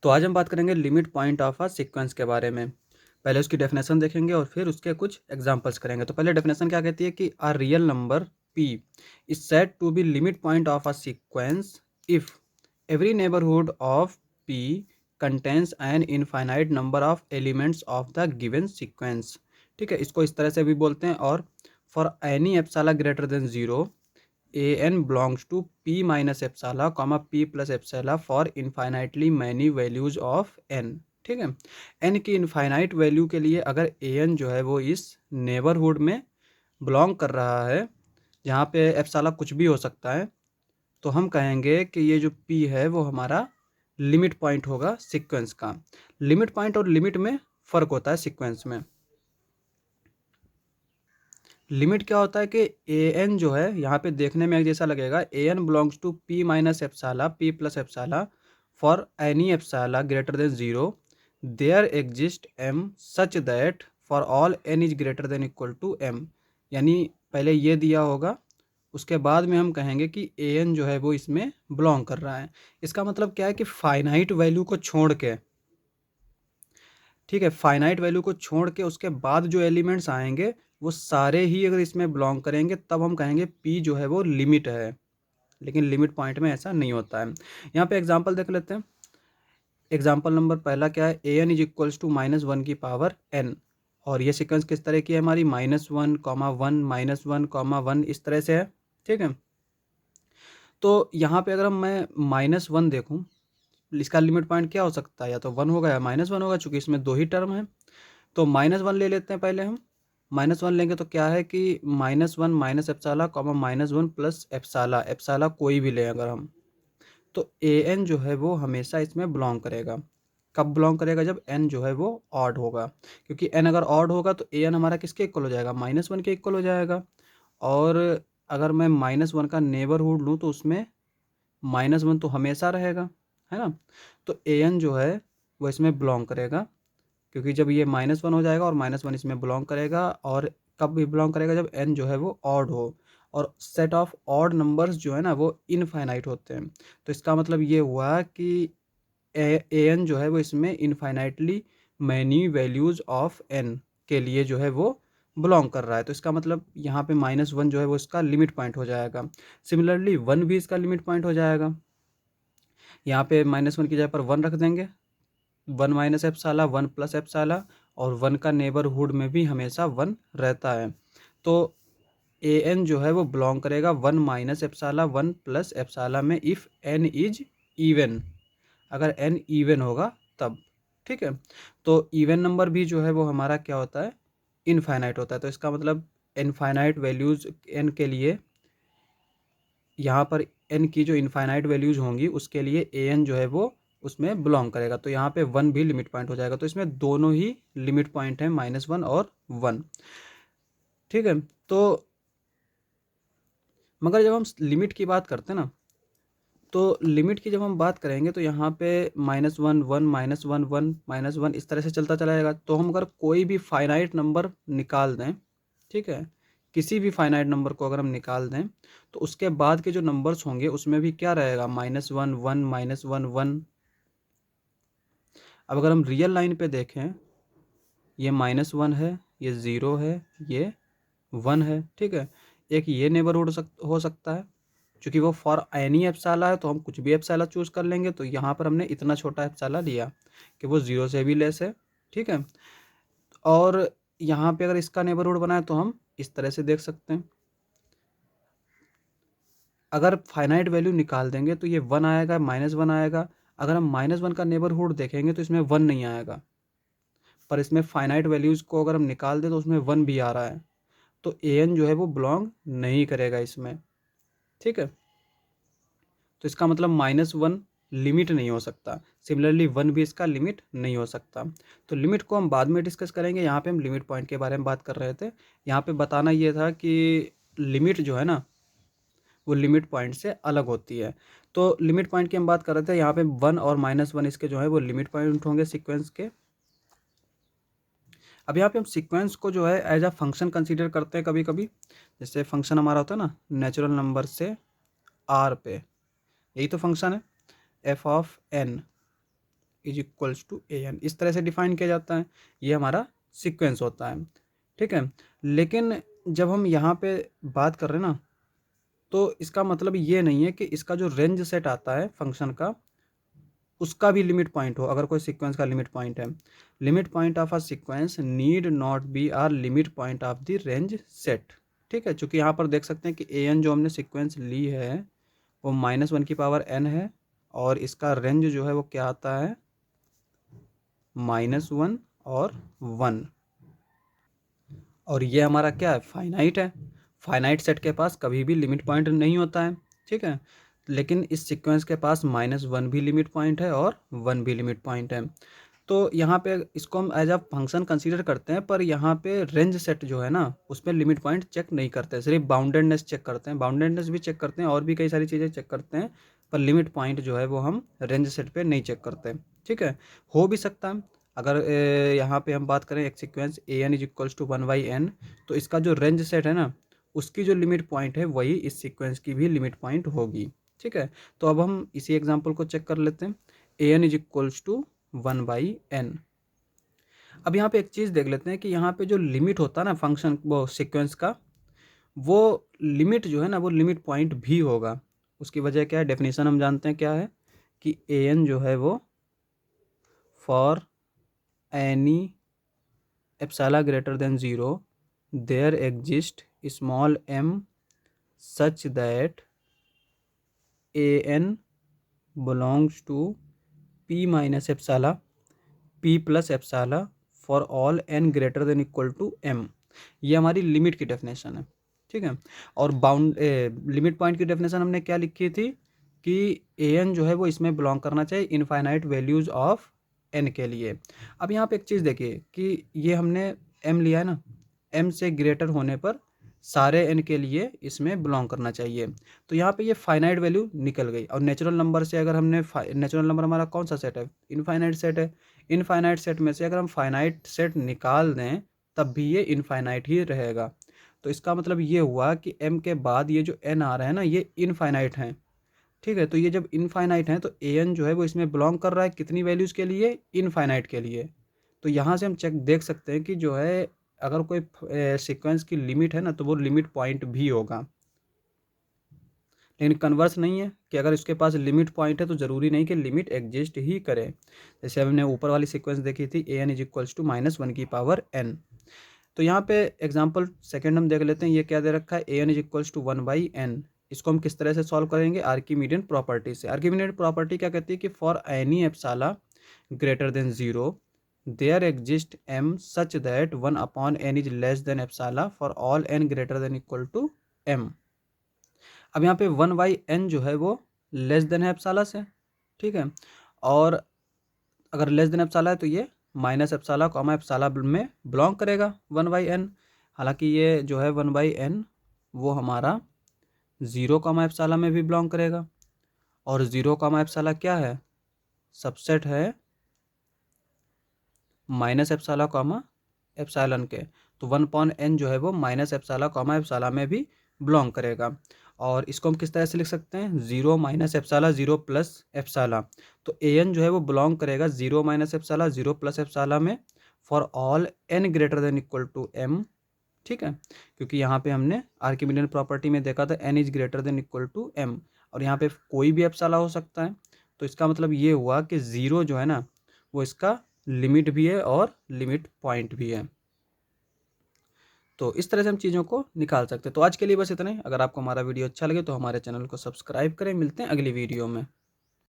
तो आज हम बात करेंगे limit point of a sequence के बारे में। पहले उसकी डेफिनेशन देखेंगे और फिर उसके कुछ एग्जांपल्स करेंगे। तो पहले डेफिनेशन क्या कहती है कि a real number p is said to be limit point of a sequence if every neighbourhood of p contains an infinite number of elements of the given sequence. ठीक है, इसको इस तरह से भी बोलते हैं। और for any epsilon greater than 0 an belongs to p minus epsilon comma p plus epsilon for infinitely many values of n। ठीक है, n की इनफाइनाइट वैल्यू के लिए अगर an जो है वो इस नेबरहुड में बिलोंग कर रहा है जहाँ पे एप्सिलॉन कुछ भी हो सकता है, तो हम कहेंगे कि ये जो p है वो हमारा लिमिट पॉइंट होगा सीक्वेंस का। लिमिट पॉइंट और लिमिट में फ़र्क होता है सीक्वेंस में। लिमिट क्या होता है कि ए एन जो है यहाँ पे देखने में एक जैसा लगेगा। A n belongs to p minus epsilon p plus epsilon for any epsilon greater than 0 there exist m such that for all n is greater than equal to m. यानी पहले ये दिया होगा, उसके बाद में हम कहेंगे कि ए एन जो है वो इसमें बिलोंग कर रहा है। इसका मतलब क्या है कि फाइनाइट वैल्यू को छोड़ के, ठीक है, फाइनाइट वैल्यू को छोड़ के उसके बाद जो एलिमेंट्स आएंगे वो सारे ही अगर इसमें बिलोंग करेंगे तब हम कहेंगे पी जो है वो लिमिट है। लेकिन लिमिट पॉइंट में ऐसा नहीं होता है। यहाँ पे एग्जांपल देख लेते हैं। एग्जांपल नंबर पहला क्या है, a N is equals to -1 की पावर एन। और ये सीक्वेंस किस तरह की है हमारी, -1, -1, -1, इस तरह से है। ठीक है, तो यहाँ पे अगर मैं -1 देखूँ, इसका लिमिट पॉइंट क्या हो सकता है, या तो 1 होगा या -1 होगा, चूंकि इसमें दो ही टर्म है। तो -1 ले लेते हैं पहले हम। -1 लेंगे तो क्या है कि -1 माइनस एप्साला कॉमा -1 प्लस एप्साला, एप्साला कोई भी लें अगर हम, तो ए एन जो है वो हमेशा इसमें बिलोंग करेगा। कब बिलोंग करेगा, जब एन जो है वो ऑड होगा। क्योंकि एन अगर ऑड होगा तो ए एन हमारा किसके इक्वल हो जाएगा, -1 के इक्वल हो जाएगा। और अगर मैं -1 का नेबरहुड लूँ तो उसमें -1 तो हमेशा रहेगा, है ना। तो ए एन जो है वो इसमें बिलोंग करेगा, क्योंकि जब ये -1 हो जाएगा और -1 इसमें बिलोंग करेगा। और कब भी बिलोंग करेगा, जब n जो है वो ऑड हो। और सेट ऑफ ऑड नंबर्स जो है ना वो इनफाइनाइट होते हैं। तो इसका मतलब ये हुआ कि ए एन जो है वो इसमें infinitely many values of n के लिए जो है वो बिलोंग कर रहा है। तो इसका मतलब यहाँ पे -1 जो है वो इसका लिमिट पॉइंट हो जाएगा। सिमिलरली 1 भी इसका लिमिट पॉइंट हो जाएगा। यहाँ पे -1 की जगह पर 1 रख देंगे, 1 माइनस एप्साला 1 प्लस एप्साला, और 1 का नेबरहुड में भी हमेशा 1 रहता है। तो ए एन जो है वो बिलोंग करेगा 1 माइनस एप्साला 1 प्लस एप्साला में, इफ़ एन इज इवन, अगर एन इवन होगा तब। ठीक है, तो इवन नंबर भी जो है वो हमारा क्या होता है, इनफाइनाइट होता है। तो इसका मतलब इनफाइनाइट वैल्यूज़ एन के लिए, यहाँ पर एन की जो इनफाइनाइट वैल्यूज़ होंगी उसके लिए ए एन जो है वो उसमें बिलोंग करेगा। तो यहाँ पे 1 भी लिमिट पॉइंट हो जाएगा। तो इसमें दोनों ही लिमिट पॉइंट हैं, -1 और 1। ठीक है, तो मगर जब हम लिमिट की बात करते हैं ना, तो लिमिट की जब हम बात करेंगे तो यहाँ पे -1 1 -1 1 -1 इस तरह से चलता चला जाएगा। तो हम अगर कोई भी फाइनाइट नंबर निकाल दें, ठीक है, किसी भी फाइनाइट नंबर को अगर हम निकाल दें तो उसके बाद के जो नंबर्स होंगे उसमें भी क्या रहेगा, -1 1 -1 1। अब अगर हम रियल लाइन पे देखें, ये -1 है, ये 0 है, ये 1 है। ठीक है, एक ये नेबरहुड हो सकता है। चूँकि वो फॉर एनी एप्सिलॉन है तो हम कुछ भी एप्सिलॉन चूज़ कर लेंगे। तो यहाँ पर हमने इतना छोटा एप्सिलॉन लिया कि वो 0 से भी लेस है। ठीक है, और यहाँ पे अगर इसका नेबरहुड बनाए तो हम इस तरह से देख सकते हैं। अगर फाइनाइट वैल्यू निकाल देंगे तो ये 1 आएगा, -1 आएगा। अगर हम -1 का नेबरहुड देखेंगे तो इसमें 1 नहीं आएगा, पर इसमें फाइनाइट वैल्यूज़ को अगर हम निकाल दें तो उसमें 1 भी आ रहा है। तो ए एन जो है वो बिलोंग नहीं करेगा इसमें। ठीक है, तो इसका मतलब -1 लिमिट नहीं हो सकता। सिमिलरली 1 भी इसका लिमिट नहीं हो सकता। तो लिमिट को हम बाद में डिस्कस करेंगे। यहाँ पे हम लिमिट पॉइंट के बारे में बात कर रहे थे। यहाँ पे बताना ये था कि लिमिट जो है ना वो लिमिट पॉइंट से अलग होती है। तो लिमिट पॉइंट की हम बात कर रहे थे। यहाँ पे 1 और -1 इसके जो है वो लिमिट पॉइंट होंगे सीक्वेंस के। अब यहाँ पे हम सीक्वेंस को जो है एज अ फंक्शन कंसीडर करते हैं कभी कभी। जैसे फंक्शन हमारा होता है ना नेचुरल नंबर से आर पे, यही तो फंक्शन है, F of N. Is equals to A N, इस तरह से डिफाइन किया जाता है। ये हमारा सीक्वेंस होता है, ठीक है। लेकिन जब हम यहाँ पे बात कर रहे हैं ना, तो इसका मतलब ये नहीं है कि इसका जो रेंज सेट आता है फंक्शन का, उसका भी लिमिट पॉइंट हो। अगर कोई सीक्वेंस का लिमिट पॉइंट है, limit point of a sequence need not be are limit point of the range set, ठीक है। चूँकि यहाँ पर देख सकते हैं कि ए एन जो हमने सीक्वेंस ली है वो -1 की पावर n है, और इसका रेंज जो है वो क्या आता है, -1 और 1, और ये हमारा क्या है, फाइनाइट है। फाइनाइट सेट के पास कभी भी लिमिट पॉइंट नहीं होता है, ठीक है। लेकिन इस सीक्वेंस के पास -1 भी लिमिट पॉइंट है और 1 भी लिमिट पॉइंट है। तो यहाँ पे इसको हम एज अ फंक्शन कंसीडर करते हैं, पर यहाँ पे रेंज सेट जो है ना, उस पर लिमिट पॉइंट चेक नहीं करते, सिर्फ बाउंडेडनेस चेक करते हैं। बाउंडेडनेस भी चेक करते हैं और भी कई सारी चीज़ें चेक करते हैं, पर लिमिट पॉइंट जो है वो हम रेंज सेट पे नहीं चेक करते, ठीक है। हो भी सकता है अगर यहाँ पे हम बात करें एक sequence A N is equals to 1/n, तो इसका जो रेंज सेट है ना, उसकी जो लिमिट पॉइंट है वही इस सीक्वेंस की भी लिमिट पॉइंट होगी, ठीक है। तो अब हम इसी एग्जांपल को चेक कर लेते हैं। A N is equals to 1/n। अब यहाँ पे एक चीज़ देख लेते हैं कि यहाँ पे जो लिमिट होता है ना फंक्शन वो सीक्वेंस का, वो लिमिट जो है ना वो लिमिट पॉइंट भी होगा। उसकी वजह क्या है, डेफिनेशन हम जानते हैं क्या है, कि ए एन जो है वो for any epsilon greater than 0 there exist small m such that a n belongs to p minus epsilon p plus epsilon for all n greater than equal to m। ये हमारी limit की definition है, ठीक है। और bound limit point की definition हमने क्या लिखी थी, कि ए एन जो है वो इसमें बिलोंग करना चाहिए इनफाइनाइट वैल्यूज़ ऑफ एन के लिए। अब यहाँ पे एक चीज़ देखिए कि ये हमने m लिया है ना, m से ग्रेटर होने पर सारे n के लिए इसमें बिलोंग करना चाहिए। तो यहाँ पे ये फाइनाइट वैल्यू निकल गई, और नेचुरल नंबर से अगर हमने नेचुरल नंबर हमारा कौन सा सेट है, इनफाइनाइट सेट है। इनफाइनाइट सेट में से अगर हम फाइनाइट सेट निकाल दें तब भी ये इनफाइनाइट ही रहेगा। तो इसका मतलब ये हुआ कि m के बाद ये जो n आ रहा है ना, ये इनफाइनाइट हैं, ठीक है। तो ये जब इनफाइनाइट हैं तो ए एन जो है वो इसमें बिलोंग कर रहा है कितनी वैल्यूज़ के लिए, इनफाइनाइट के लिए। तो यहाँ से हम चेक देख सकते हैं कि जो है अगर कोई सीक्वेंस की लिमिट है ना, तो वो लिमिट पॉइंट भी होगा। लेकिन कन्वर्स नहीं है कि अगर इसके पास लिमिट पॉइंट है तो ज़रूरी नहीं कि लिमिट एग्जिस्ट ही करे। जैसे हमने ऊपर वाली सीक्वेंस देखी थी A N is equals to -1 की पावर n। तो यहाँ पे एग्जांपल सेकंड हम देख लेते हैं। ये क्या दे रखा है, a N is equals to 1/n। इसको हम किस तरह से सॉल्व करेंगे, आर्किमीडियन प्रॉपर्टी से। आर्किमीडियन प्रॉपर्टी क्या कहती है कि for any epsilon greater than 0 there exist m such that 1/n is less than epsilon for all n greater than equal to m। अब यहाँ पे 1/n जो है वो लेस देन है एप्सिलॉन से, ठीक है। और अगर लेस देन एप्सिलॉन है तो ये माइनस एप्सिलॉन कॉमा एप्सिलॉन में बिलोंग करेगा 1/n। हालांकि ये जो है 1/n वो हमारा 0 कॉमा एप्सिलॉन में भी बिलोंग करेगा, और 0 कॉमा एप्सिलॉन क्या है, सबसेट है माइनस एप्सिलॉन कॉमा एप्सिलॉन के। तो 1/n जो है वो माइनस एप्सिलॉन कॉमा एप्सिलॉन में भी बिलोंग करेगा। और इसको हम किस तरह से लिख सकते हैं, 0 माइनस एप्सिलॉन 0 प्लस एप्सिलॉन। तो ए एन जो है वो बिलोंग करेगा 0 माइनस एप्सिलॉन 0 प्लस एप्सिलॉन में for all n greater than equal to m, ठीक है। क्योंकि यहाँ पे हमने आर्किमिडियन प्रॉपर्टी में देखा था n is greater than equal to m, और यहाँ पे कोई भी एप्सिलॉन हो सकता है। तो इसका मतलब ये हुआ कि 0 जो है ना वो इसका लिमिट भी है और लिमिट पॉइंट भी है। तो इस तरह से हम चीज़ों को निकाल सकते हैं। तो आज के लिए बस इतना ही। अगर आपको हमारा वीडियो अच्छा लगे तो हमारे चैनल को सब्सक्राइब करें। मिलते हैं अगली वीडियो में।